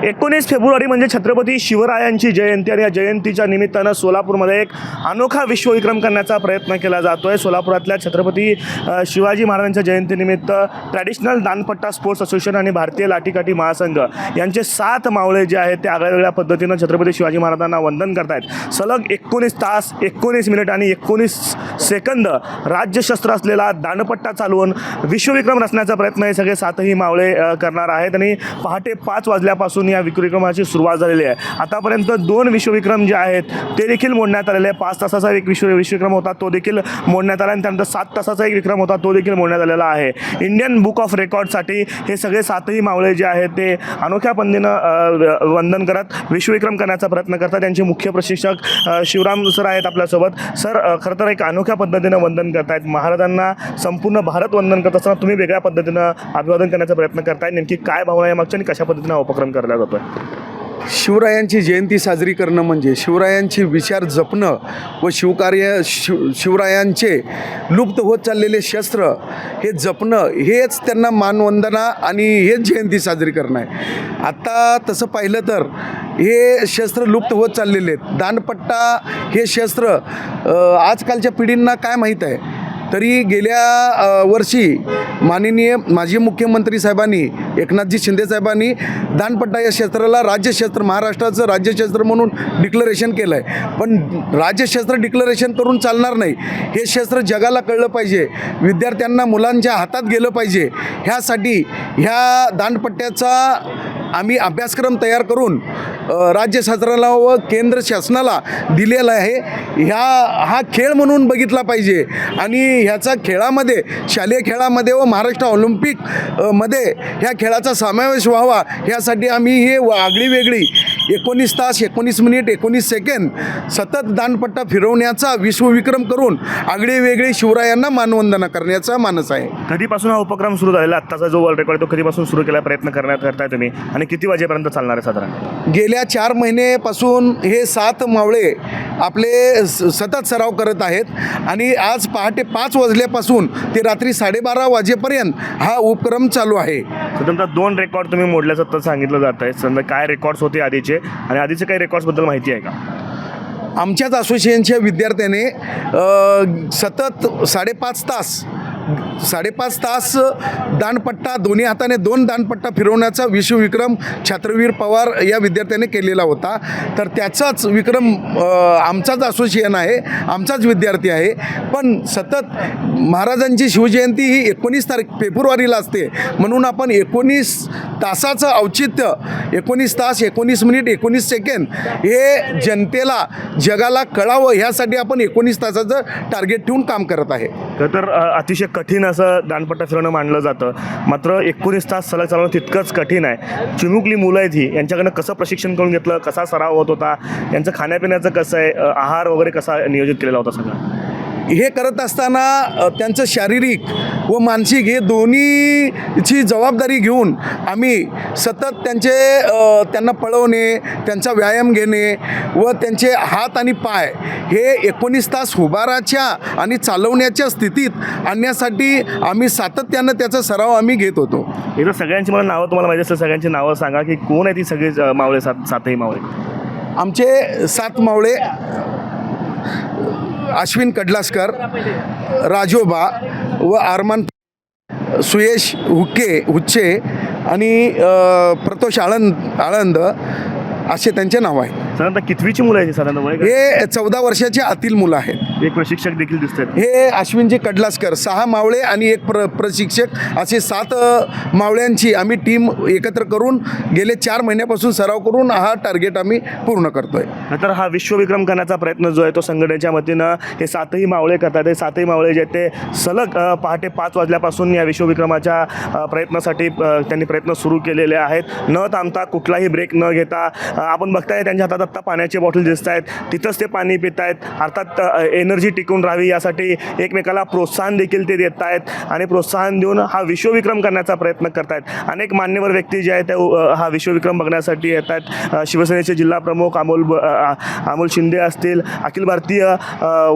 19 February म्हणजे छत्रपती शिवरायांची जयंती आणि या जयंतीच्या निमित्तानं सोलापूरमध्ये एक अनोखा विश्वविक्रम करण्याचा प्रयत्न केला जातो आहे। सोलापुरातल्या छत्रपती शिवाजी महाराजांच्या जयंतीनिमित्त ट्रॅडिशनल दानपट्टा स्पोर्ट्स असोसिएशन आणि भारतीय लाठीकाठी महासंघ यांचे 7 मावळे जे आहेत ते आगळ्या पद्धतीनं छत्रपती शिवाजी महाराजांना वंदन करतायत। सलग 19 तास 19 मिनिट आणि 19 सेकंद राज्यशस्त्र असलेला दानपट्टा चालवून विश्वविक्रम रचण्याचा प्रयत्न हे सगळे 7ही मावळे करणार आहेत आणि पहाटे 5 वाजल्यापासून या विक्रमाची सुरुवात झालेली आहे। आतापर्यंत 2 विश्वविक्रम जे आहेत ते देखील मोडण्यात आलेले आहे। 5 तासाचा एक विश्वविक्रम होता तो देखील मोडण्यात आला आणि त्यानंतर 7 तासाचा एक विक्रम होता तो देखील मोडण्यात आलेला आहे। इंडियन बुक ऑफ रेकॉर्डसाठी हे सगळे 7ही मावळे जे आहेत ते अनोख्या पद्धतीनं वंदन करत विश्वविक्रम करण्याचा प्रयत्न करतात। त्यांचे मुख्य प्रशिक्षक शिवराम सर आहेत आपल्यासोबत। सर, खरं तर एक अनोख्या पद्धतीनं वंदन करतायत महाराजांना, संपूर्ण भारत वंदन करत असताना तुम्ही वेगळ्या पद्धतीनं अभिवादन करण्याचा प्रयत्न करताय। नेमकी काय भावना आहे मागच्या आणि कशा पद्धतीनं उपक्रम केला जातो आहे? शिवरायांची जयंती साजरी करणं म्हणजे शिवरायांची विचार जपणं व शिवरायांचे लुप्त होत चाललेले शस्त्र हे जपणं, हेच त्यांना मानवंदना आणि हेच जयंती साजरी करणं आहे। आत्ता तसं पाहिलं तर हे शस्त्र लुप्त होत चाललेले आहेत। दानपट्टा हे शस्त्र आजकालच्या पिढींना काय माहीत आहे, तरी गेल्या वर्षी माननीय माजी मुख्यमंत्री साहेबांनी एकनाथजी शिंदे साहेबांनी दानपट्टा या क्षेत्राला राज्यशस्त्र, महाराष्ट्राचं राज्यशस्त्र म्हणून डिक्लरेशन केलं आहे। पण राज्यशस्त्र डिक्लरेशन करून चालणार नाही, हे शस्त्र जगाला कळलं पाहिजे, विद्यार्थ्यांना मुलांच्या हातात गेलं पाहिजे। ह्यासाठी ह्या दानपट्ट्याचा आम्ही अभ्यासक्रम तयार करून राज्यशास्त्राला व केंद्र शासनाला दिलेला आहे। हा खेळ म्हणून बघितला पाहिजे आणि ह्याचा खेळामध्ये, शालेय खेळामध्ये व महाराष्ट्र ऑलिम्पिक मध्ये ह्या खेळाचा समावेश व्हावा, ह्यासाठी आम्ही हे आगळी वेगळी 19 तास 19 मिनिट 19 सेकंद सतत दानपट्टा फिरवण्याचा विश्वविक्रम करून आगळी वेगळी शिवरायांना मानवंदना करण्याचा मानस आहे। कधीपासून हा उपक्रम सुरू झालेला, आत्ताचा जो वर्ल्ड रेकॉर्ड तो कधीपासून सुरू केला प्रयत्न करताय तुम्ही आणि किती वाजेपर्यंत चालणार आहे साधारण? गेल्या 4 महिन्यापासून हे 7 मावळे आपले सतत सराव करत आहेत आणि आज पहाटे 5 वाजल्यापासून ते रात्री 12:30 वाजेपर्यंत हा उपक्रम चालू आहे। साधारणतः 2 रेकॉर्ड तुम्ही मोडल्याचं तर सांगितलं जात आहे। समजा काय रेकॉर्ड्स होते आधीचे आणि आधीचे काही रेकॉर्ड्सबद्दल माहिती आहे का? आमच्याच असोसिएशनच्या विद्यार्थ्याने सतत 5.5 तास दानपट्टा, दोन्ही हाताने 2 दानपट्टा फिरवण्याचा विश्वविक्रम छत्रवीर पवार या विद्यार्थ्याने केलेला होता। तर त्याचाच विक्रम आमचाच असोसिएशन आहे, आमचाच विद्यार्थी आहे। पण सतत महाराजांची शिवजयंती ही 19 फेब्रुवारीला असते, म्हणून आपण 19 तासाचं औचित्य 19 तास 19 मिनिट 19 सेकंद हे जनतेला, जगाला कळावं, ह्यासाठी आपण 19 तासाचं टार्गेट ठेवून काम करत आहे। तर अतिशय कठीण असं दानपट्टा फिरवणं मानलं जातं, मात्र 19 तास सलग चालवणं तितकंच कठीण आहे। चिमुकली मुलं आहेत ही, यांच्याकडनं कसं प्रशिक्षण करून घेतलं, कसा सराव होत होता, यांचं खाण्यापिण्याचं कसं आहे, आहार वगैरे कसा नियोजित केलेला होता सगळं? हे करत असताना त्यांचं शारीरिक व मानसिक हे दोन्हीची जबाबदारी घेऊन आम्ही सतत त्यांना पळवणे, त्यांचा व्यायाम घेणे व त्यांचे हात आणि पाय हे 19 तास उभाराच्या आणि चालवण्याच्या स्थितीत आणण्यासाठी आम्ही सातत्यानं त्याचा सराव आम्ही घेत होतो। इथं सगळ्यांची मला नावं तुम्हाला माहिती असतं, सगळ्यांची नावं सांगा की कोण आहे ती सगळी मावळे, 7ही मावळे? आमचे 7 मावळे अश्विन कडलासकर, राजोबा व आरमान, सुयश हुच्चे आणि प्रतोष आळंद असे त्यांचे नाव आहे। साधारणतः कितवीची मुलं आहेत साधारणतः? हे 14 वर्षाच्या आतील मुलं आहेत। एक प्रशिक्षक देखील दिसतात। हे अश्विनजी कडलासकर, 6 मावळे आणि एक प्रशिक्षक असे 7 मावळ्यांची आम्ही टीम एकत्र करून गेले 4 महिन्यापासून सराव करून हा टार्गेट आम्ही पूर्ण करतोय। तर हा विश्वविक्रम करण्याचा प्रयत्न जो आहे तो संघटनेच्या वतीनं हे 7ही मावळे करतात। हे 7ही मावळे जे ते सलग पहाटे 5 वाजल्यापासून या विश्वविक्रमाच्या प्रयत्नासाठी त्यांनी प्रयत्न सुरू केलेले आहेत, न थांबता कुठलाही ब्रेक न घेता। आपण बघताय त्यांच्या हातात आत्ता पाण्याचे बॉटल दिसत आहेत तिथंच ते पाणी पित आहेत. अर्थात एनर्जी टिकून राहावी यासाठी एकमेकाला प्रोत्साहन देखील ते देत आहेत आणि प्रोत्साहन देऊन हा विश्वविक्रम करण्याचा प्रयत्न करत आहेत. अनेक मान्यवर व्यक्ती जे आहेत ते हा विश्वविक्रम बघण्यासाठी येत आहेत. शिवसेनेचे जिल्हा प्रमुख अमोल शिंदे असतील, अखिल भारतीय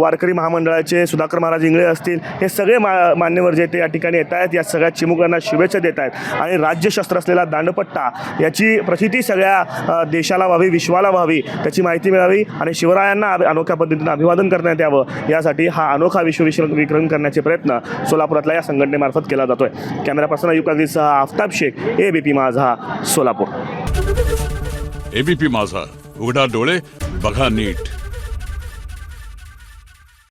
वारकरी महामंडळाचे सुधाकर महाराज इंगळे असतील, हे सगळे मान्यवर जे ते या ठिकाणी येत आहेत. या सगळ्या चिमुकल्यांना शुभेच्छा देत आहेत आणि राज्यशस्त्र असलेला दांडपट्टा याची प्रचिती सगळ्या देशाला व्हावी, विश्वाला व्हावी, त्याची माहिती मिळावी आणि शिवरायांना अनोख्या पद्धतीनं अभिवादन करण्यात यावं यासाठी हा अनोखा विश्वविक्रम करण्याचे प्रयत्न सोलापुरातल्या या संघटनेमार्फत केला जातोय. कॅमेरा पर्सन अयूब काझीसह आफताब शेख, ABP माझा, सोलापूर. ABP माझा, उघडा डोळे बघा नीट.